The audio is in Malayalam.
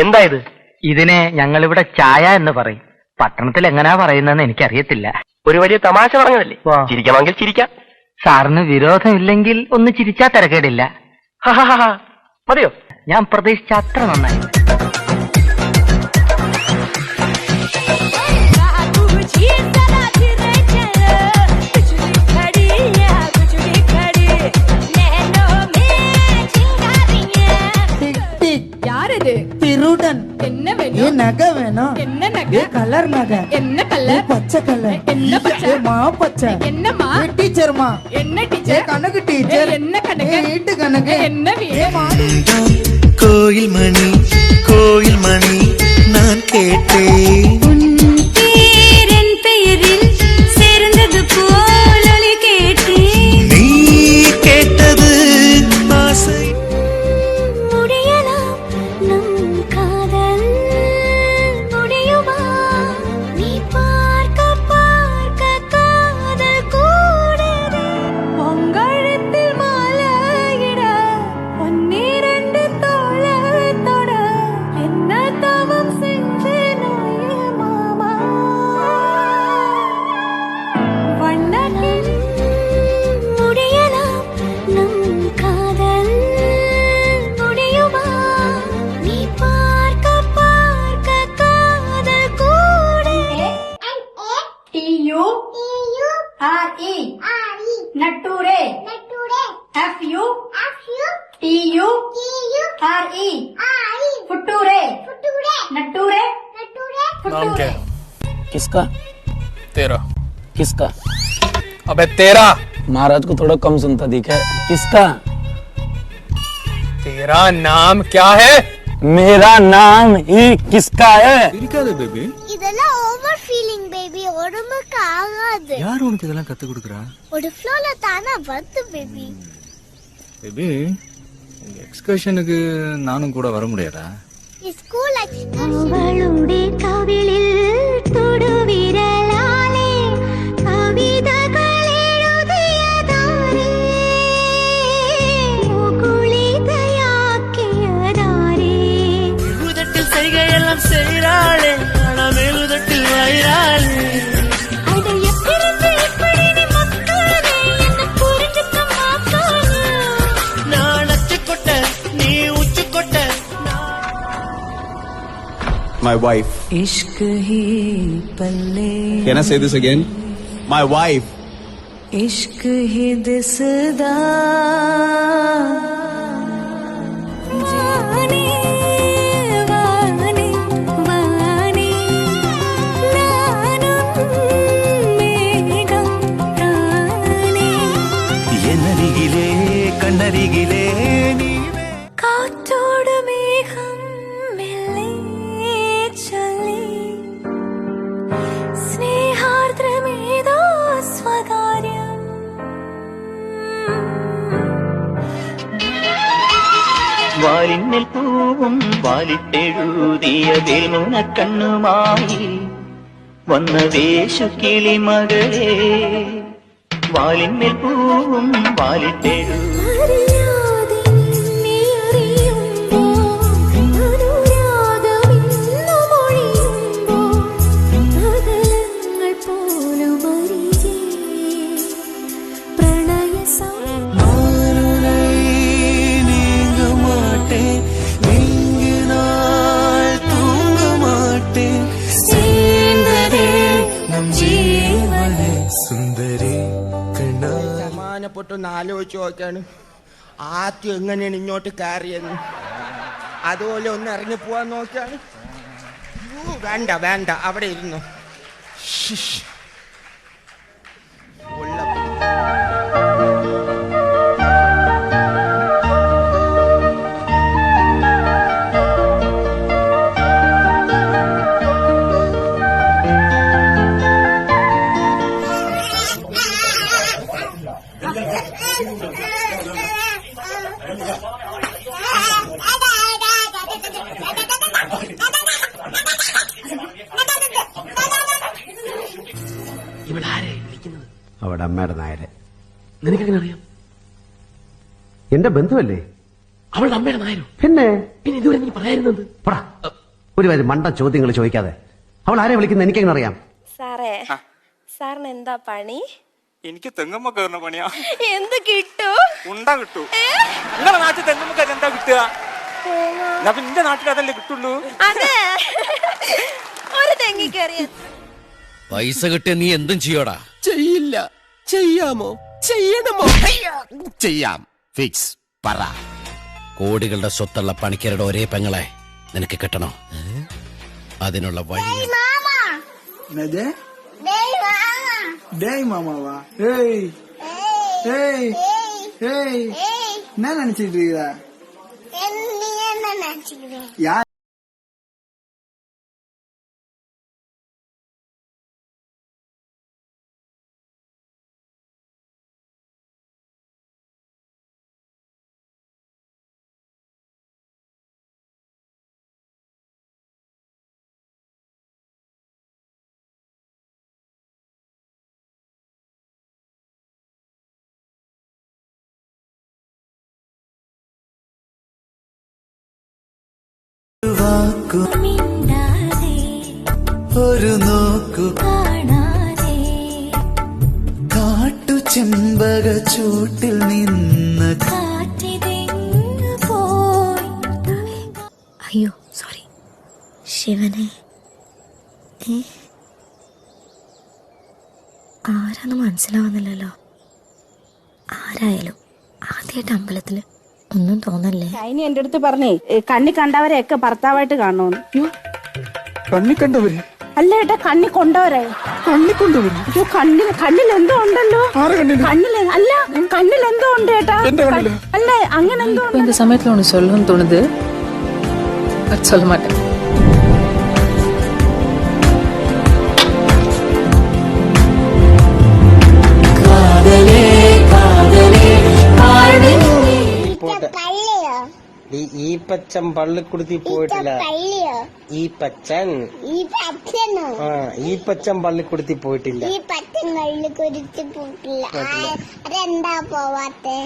എന്താ ഇത്? ഇതിനെ ഞങ്ങളിവിടെ ചായ എന്ന് പറയും. പട്ടണത്തിൽ എങ്ങനാ പറയുന്നതെന്ന് എനിക്കറിയത്തില്ല. ഒരു വലിയ തമാശ പറഞ്ഞതല്ലേ? ചിരിക്കാമെങ്കിൽ ചിരിക്കാം. സാറിന് വിരോധമില്ലെങ്കിൽ ഒന്ന് ചിരിച്ചാ തിരക്കേടില്ല. മതിയോ? ഞാൻ പ്രതീക്ഷിച്ച അത്ര നന്നായി. திருடன் என்ன வேணும்? நகை வேணும். என்ன நகை? கலர் நகை. என்ன கலர்? பச்சை கலர். என்ன பச்சை? மா பச்சை. என்னமா? டீச்சர்மா. என்ன டீச்சர்? கணக்கு டீச்சர். என்ன கணக்கு? வீட்டு கணக்கு. என்ன வீடு? கோயில் மணி கோயில் மணி நான் கேட்டேன். நட்டூரே FUTURE फुटूरे नटूरे नाम क्या है? किसका? तेरा। किसका? अबे तेरा। महाराज को थोड़ा कम सुनता दिखा है। किसका? तेरा नाम क्या है? मेरा नाम ही किसका है? பேபி இதெல்லாம் ஓவர் ஃபீலிங் பேபி உடம்புக்கு ஆகாது. யார் உனக்கு இதெல்லாம் கத்து கொடுக்கறா? ஒரு ஃப்ளோல தானா வந்து பேபி. பேபி உங்க எக்ஸ்கர்ஷனுக்கு நானும் கூட வர முடியாதா? ஸ்கூல் அவளுடைய கவிளில் தொடு விரலாலே கவிதைகள் எழுதியதாரே முகுளிதயாக்கியதாரே. உதட்டில் செய்கையெல்லாம் செய்றாளே ஆனா மேலுதட்டில் வயிறாளே. அது எப்பிருந்து இப்படி நீ மக்காதே என்ன புரிஞ்சுக்க மாட்டானே. நான் அச்சு கொட்ட நீ உச்சு கொட்ட. My wife. इश्क ही पल्ले. Can I say this again? My wife. इश्क ही दिसदा. வானே வானே வானே நானும் மேகம் தானே. என்னரிகிலே கண்ணரிகிலே நீ காற்றோடு மேகம் மெல்லே சொல்லி സ്നേഹാർദ്രമേതോ സ്വകാര്യം. വാലിന്മേൽ പൂവും വാലിട്ടെഴുതിയ വേൽമുനക്കണ്ണുമായി വന്ന വേശു കിളിമകളെ. വാലിന്മേൽ പൂവും വാലിട്ടെഴു അറിയാതെ നിന്നെ അറിയുമ്പോൾ അനുരാഗമിന്നു മൊഴിയുമ്പോൾ അകലങ്ങൾ പോലും അറിയേ പ്രണയ நீங்க மாட்டேன் நீங்க நாள் தூங்க மாட்டேன். சேர்ந்ததே நம் ജീവനേ. സുന്ദരി കണ്ണാ സമാനപ്പെട്ടൊന്ന് ആലോചിച്ച് നോക്കാണ് ആദ്യം എങ്ങനെയാണ് ഇങ്ങോട്ട് കയറിയെന്ന്. അതുപോലെ ഒന്ന് ഇറങ്ങി പോവാൻ നോക്കാണ്. വേണ്ട വേണ്ട അവിടെ ഇരുന്നു. അവളുടെ അമ്മയുടെ നായരെ. നിനക്കെങ്ങനെ അറിയാം? എന്റെ ബന്ധുവല്ലേ? അവളുടെ അമ്മയുടെ നായരോ? പിന്നെ പിന്നെ ഇതുവരെ നീ പറയായിരുന്നത്? ഒരു വരും മണ്ട ചോദ്യങ്ങൾ ചോദിക്കാതെ. അവൾ ആരെ വിളിക്കുന്നത് എനിക്കെങ്ങനെ അറിയാം? സാറേ, സാറിന് എന്താ പണി? എനിക്ക് തെങ്ങുമ്പോ കയറുന്ന പണിയാ. എന്ത് കിട്ടൂ? ഉണ്ടാ കിട്ടൂ. നിങ്ങളുടെ നാട്ടിൽ തെങ്ങുമ്പോ കയറി എന്താ കിട്ടുക? നിന്റെ നാട്ടിൽ അതല്ലേ കിട്ടുള്ളൂ. അതെ, ഒരു തെങ്ങി കയറിയ പൈസ കിട്ടിയ നീ എന്തും ചെയ്യോടാ? ചെയ്യില്ല. ചെയ്യാമോ? ചെയ്യണമോ? ചെയ്യാം. ഫിക്സ് പറ. കോടികളുടെ സ്വത്തുള്ള പണിക്കരുടെ ഒരേ പെങ്ങളെ നിനക്ക് കിട്ടണോ? അതിനുള്ള വഴി என்ன நினைச்சிட்டு இருக்கா? ഒരു നോക്കു കാണാതെ കാട്ടു ചെമ്പക ചൂട്ടിൽ നിന്ന് അയ്യോ സോറി ശിവനെ ആരാന്ന് മനസ്സിലാവുന്നില്ലല്ലോ. ആരായാലും ആദ്യമായിട്ട് അമ്പലത്തില് ഒന്നും തോന്നല്ലേ. ഷൈനി എന്റെ അടുത്ത് പറഞ്ഞേ കണ്ണി കണ്ടവരെയൊക്കെ ഭർത്താവായിട്ട് കാണുമെന്ന്. കണ്ണി കണ്ടവര്? അല്ല ഏട്ടാ, കണ്ണി കൊണ്ടവരെ. കണ്ണി കൊണ്ടവര്? അയ്യോ, കണ്ണിൽ എന്തോ ഉണ്ടല്ലോ. കണ്ണിൽ അല്ല, കണ്ണിൽ എന്തോ ഉണ്ട് ഏട്ടാ. അല്ല, അങ്ങനെ എന്തോ. இந்த சமயத்துல ஒண்ணு சொல்லணும்னு தோணுது, அது சொல்ல மாட்டேன். ഈ പച്ചൻ പള്ളി കുടുത്തി പോയിട്ടില്ല. ഈ പച്ചൻ ഈ പച്ചൻ പള്ളി കുടുത്തി പോയിട്ടില്ല. ഈ പച്ചൻ പള്ളി കുടിച്ച് പോയിട്ടില്ല. അതെന്താ പോവാത്തെ?